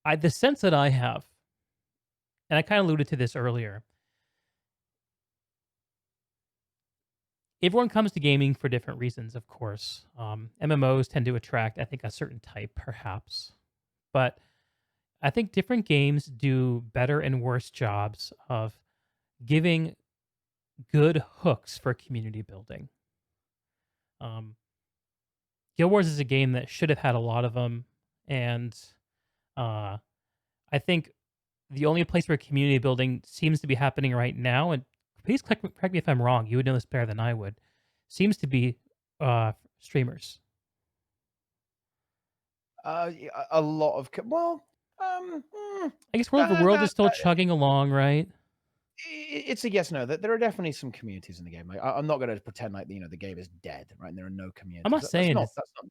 The sense that I have, and I kind of alluded to this earlier, everyone comes to gaming for different reasons, of course. MMOs tend to attract, I think, a certain type, perhaps. But I think different games do better and worse jobs of giving good hooks for community building. Um, Guild Wars is a game that should have had a lot of them, and uh, I think the only place where community building seems to be happening right now, and please correct me if I'm wrong, you would know this better than I would, seems to be streamers. A lot of I guess World of the that World is that still chugging along, right? it's a yes no. That there are definitely some communities in the game. Like I'm not going to pretend like the game is dead, right? And there are no I'm communities. not saying it's That's not.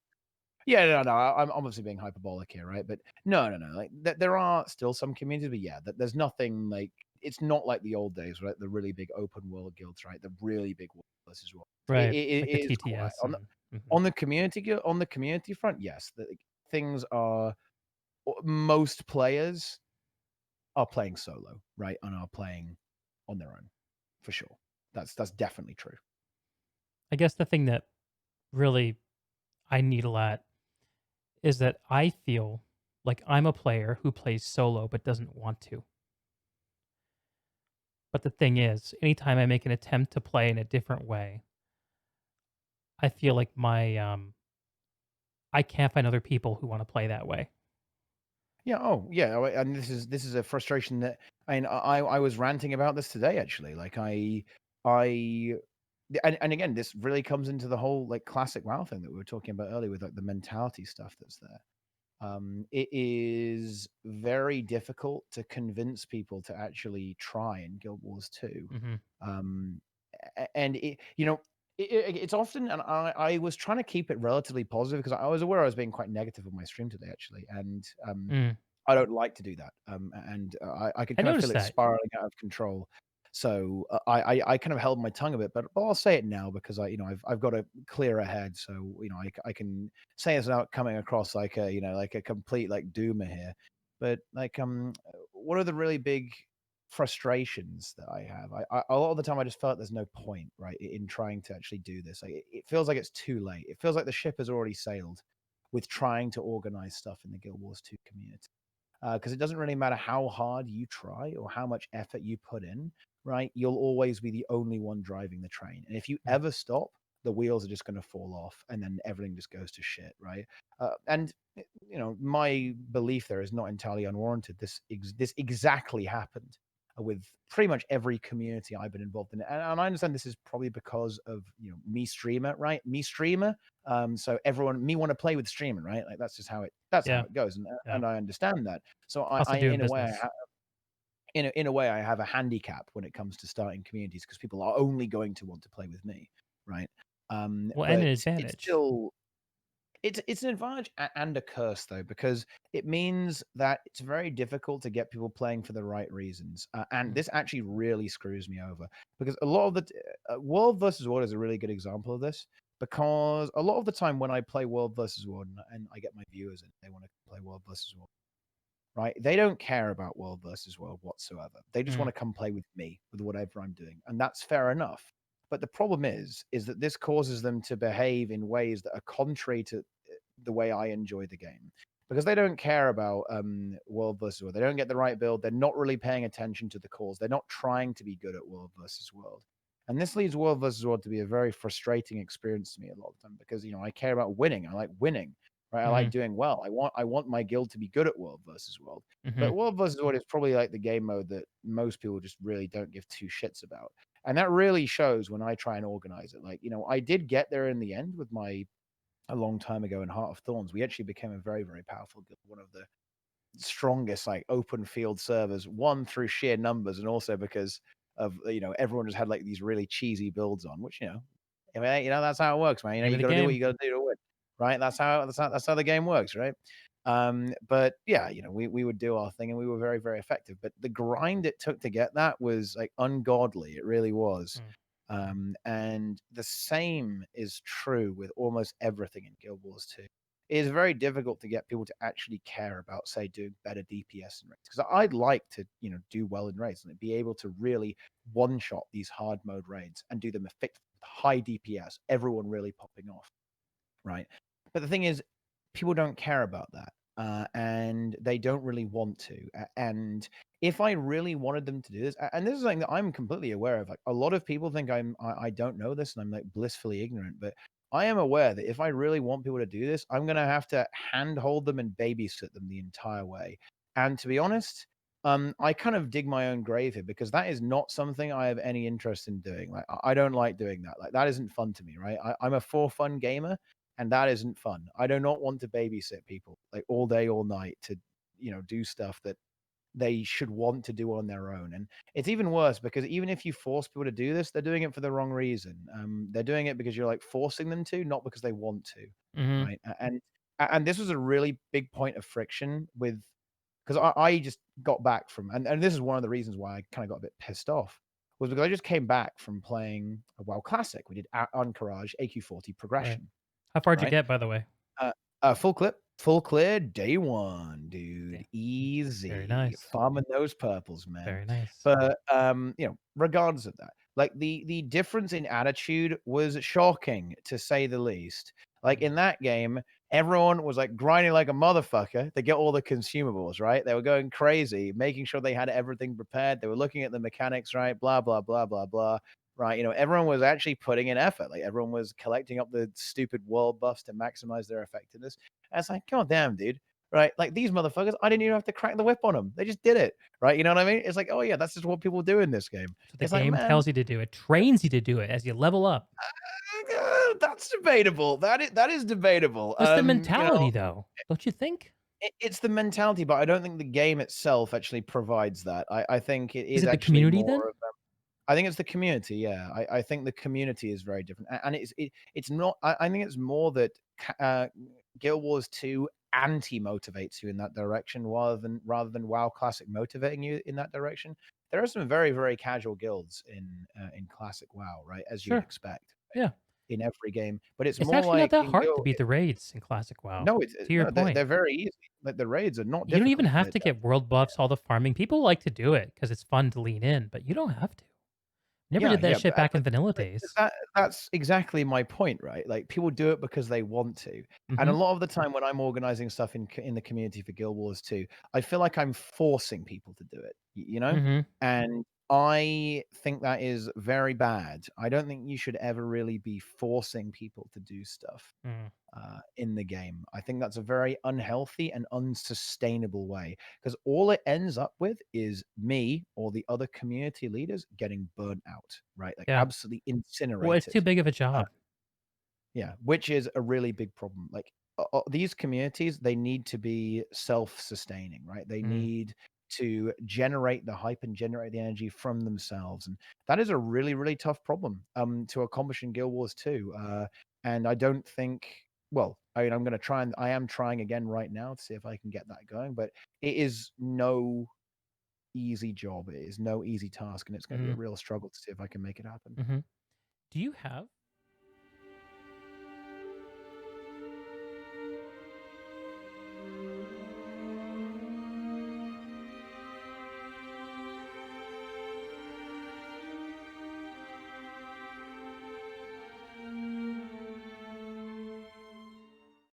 Yeah, no, no. I'm obviously being hyperbolic here, right? But no, no, no. Like there are still some communities, but yeah, there's nothing like it's not like the old days, right? The really big open world guilds, right? The really big world versus world. right, It like the is quiet TTS and on the community on the community front. Yes, things are. Most players are playing solo, right? And are playing on their own, for sure. That's definitely true. I guess the thing that really I needle at is that I feel like I'm a player who plays solo but doesn't want to. But the thing is, anytime I make an attempt to play in a different way, I feel like I can't find other people who want to play that way. Yeah. Oh, yeah. And this is a frustration that I was ranting about this today actually. Like I and again, this really comes into the whole like classic WoW thing that we were talking about earlier with like the mentality stuff that's there. It is very difficult to convince people to actually try in Guild Wars 2. Mhm. Um, and it's often, and I was trying to keep it relatively positive because I was aware I was being quite negative on my stream today, actually, and Mm. I don't like to do that. And I could I kind of feel noticed it that. spiraling out of control. So I kind of held my tongue a bit, but I'll say it now because I've got a clearer head. So I can say it's not coming across like a like a complete like doomer here. But like one of the really big frustrations that I have, a lot of the time I just felt there's no point right in trying to actually do this. Like it feels like it's too late. It feels like the ship has already sailed with trying to organize stuff in the Guild Wars 2 community because it doesn't really matter how hard you try or how much effort you put in, right? You'll always be the only one driving the train. And if you Mm. ever stop, the wheels are just going to fall off and then everything just goes to shit, right? And my belief there is not entirely unwarranted. This exactly happened with pretty much every community I've been involved in, and I understand this is probably because of me streamer, right? Me streamer, so everyone me want to play with streaming, right? Like that's how Yeah. it goes, and Yeah. and I understand that. So Cost I of doing in a way business. in a way I have a handicap when it comes to starting communities because people are only going to want to play with me, right? Well, and But an it's advantage. still it's an advantage and a curse though because it means that it's very difficult to get people playing for the right reasons, and Mm. this actually really screws me over because a lot of the World versus World is a really good example of this because a lot of the time when I play World versus World and I get my viewers and they want to play World versus World, right? They don't care about World versus World whatsoever. They just want Mm. to come play with me with whatever I'm doing, and that's fair enough. But the problem is that this causes them to behave in ways that are contrary to the way I enjoy the game because they don't care about World versus World. They don't get the right build. They're not really paying attention to the cause. They're not trying to be good at World versus World. And this leads World versus World to be a very frustrating experience to me a lot of the time because I care about winning. I like winning, right? I like Mhm. doing well. I want my guild to be good at World versus World. Mhm. But World versus World is probably like the game mode that most people just really don't give two shits about. And that really shows when I try and organize it. Like, I did get there in the end with my a long time ago in Heart of Thorns. We actually became a very, very powerful guild, one of the strongest like open field servers, one through sheer numbers, and also because of everyone just had like these really cheesy builds on, which I mean, that's how it works, man. Name of You the got to do what game. you got to do to win, right? That's how the game works, right? But yeah, we would do our thing, and we were very, very effective. But the grind it took to get that was like ungodly. It really was. Mm. And the same is true with almost everything in Guild Wars 2. it is very difficult to get people to actually care about, say, doing better DPS in raids. Because I'd like to, do well in raids and be able to really one shot these hard mode raids and do them effectively with high DPS, everyone really popping off, right? But the thing is, people don't care about that, and they don't really want to. And if I really wanted them to do this, and this is something that I'm completely aware of, like a lot of people think I don't know this, and I'm like blissfully ignorant, but I am aware that if I really want people to do this, I'm gonna have to handhold them and babysit them the entire way. And to be honest, I kind of dig my own grave here because that is not something I have any interest in doing. Like I don't like doing that. Like that isn't fun to me, right? I'm a for fun gamer, and that isn't fun. I do not want to babysit people like all day, all night to, do stuff that they should want to do on their own. And it's even worse because even if you force people to do this, they're doing it for the wrong reason. They're doing it because you're like forcing them to, not because they want to, Mhm. right? And this was a really big point of friction with because I just got back from and this is one of the reasons why I kind of got a bit pissed off was because I just came back from playing a WoW Classic. We did Encourage AQ40 Right. progression, How far'd you right? get, by the way? Uh, full clip, full clear, day one, dude. Damn. Very Easy. nice. Farming those purples, man. Very nice. But regardless of that, like the difference in attitude was shocking to say the least. Like Mhm. in that game, everyone was like grinding like a motherfucker to get all the consumables, right? They were going crazy, making sure they had everything prepared. They were looking at the mechanics, right? Blah, blah, blah, blah, blah. Right, everyone was actually putting in effort. Like everyone was collecting up the stupid world buffs to maximize their effectiveness. And it's like, God damn, dude. Right, like these motherfuckers, I didn't even have to crack the whip on them. They just did it. Right, you know what I mean? It's like, oh yeah, that's just what people do in this game. So the It's like, game man, tells you to do it, trains you to do it as you level up. that's debatable. That is debatable. It's the mentality, though, don't you think? It's the mentality, but I don't think the game itself actually provides that. I think it Is is it the actually community more then? of I think it's the community, yeah. I think the community is very different, and it's not. I think it's more that Guild Wars 2 anti-motivates you in that direction rather than WoW Classic motivating you in that direction. There are some very very casual guilds in Classic WoW, right, as you would Sure. expect, right, Yeah. in every game. But it's It's more actually not like that in hard to Guild. beat the raids in Classic WoW, No, it's to your no, they're point. very easy. Like the raids are not You don't even difficult. have to get world buffs, all the farming. People like to do it because it's fun to lean in, but you don't have to. Never Yeah, did that yeah, shit but back in but vanilla but days. that's exactly my point, right? Like, people do it because they want to, and a Mhm. lot of the time when I'm organizing stuff in the community for Guild Wars 2, I feel like I'm forcing people to do it, Mhm. And I think that is very bad. I don't think you should ever really be forcing people to do stuff Mm. in the game. I think that's a very unhealthy and unsustainable way because all it ends up with is me or the other community leaders getting burnt out, right? Like Yeah. absolutely Well, it's too incinerated. big of a Uh, job. yeah, which is a really big problem. Like these communities, they need to be self-sustaining, right? They Mm. need to generate the hype and generate the energy from themselves, and that is a really, really tough problem to accomplish in Guild Wars 2. And I don't think, well, I mean, I am trying again right now to see if I can get that going, but it is no easy job. It is no easy task, and it's going to be a Mm. real struggle to see if I can make it happen. Mhm. Do you have